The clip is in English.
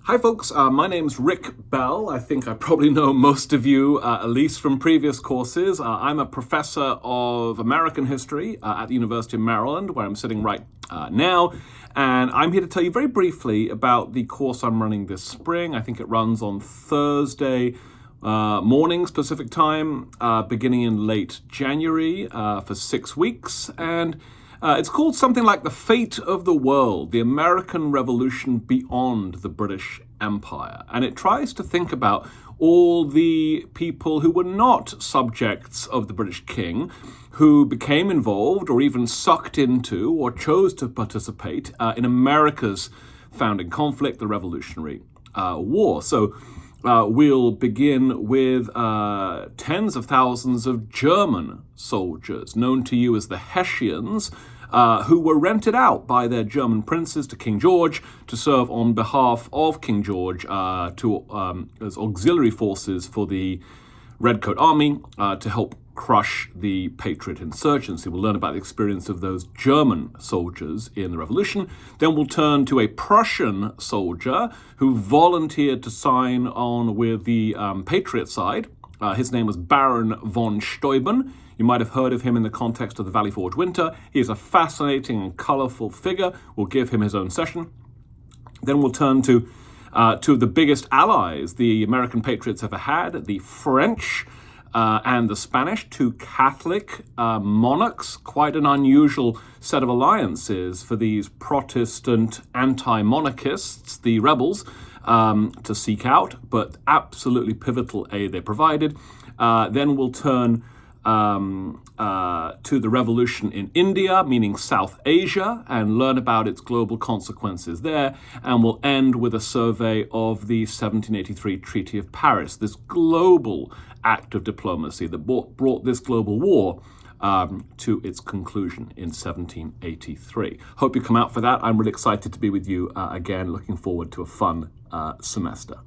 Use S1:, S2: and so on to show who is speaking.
S1: Hi folks, my name's Rick Bell. I think I probably know most of you, at least from previous courses. I'm a professor of American history at the University of Maryland, where I'm sitting right now. And I'm here to tell you very briefly about the course I'm running this spring. I think it runs on Thursday mornings Pacific time, beginning in late January for 6 weeks. And it's called something like The Fate of the World, the American Revolution Beyond the British Empire. And it tries to think about all the people who were not subjects of the British king, who became involved or even sucked into or chose to participate in America's founding conflict, the Revolutionary War. So we'll begin with tens of thousands of German soldiers, known to you as the Hessians, who were rented out by their German princes to King George to serve on behalf of King George as auxiliary forces for the Redcoat Army to help crush the Patriot insurgency. We'll learn about the experience of those German soldiers in the Revolution. Then we'll turn to a Prussian soldier who volunteered to sign on with the Patriot side. His name was Baron von Steuben. You might have heard of him in the context of the Valley Forge Winter. He is a fascinating and colorful figure. We'll give him his own session. Then we'll turn to two of the biggest allies the American patriots ever had, the French and the Spanish, two Catholic monarchs, quite an unusual set of alliances for these Protestant anti-monarchists, the rebels, to seek out, but absolutely pivotal aid they provided. Then we'll turn to the revolution in India, meaning South Asia, and learn about its global consequences there. And we'll end with a survey of the 1783 Treaty of Paris, this global act of diplomacy that brought this global war to its conclusion in 1783. Hope you come out for that. I'm really excited to be with you again. Looking forward to a fun semester.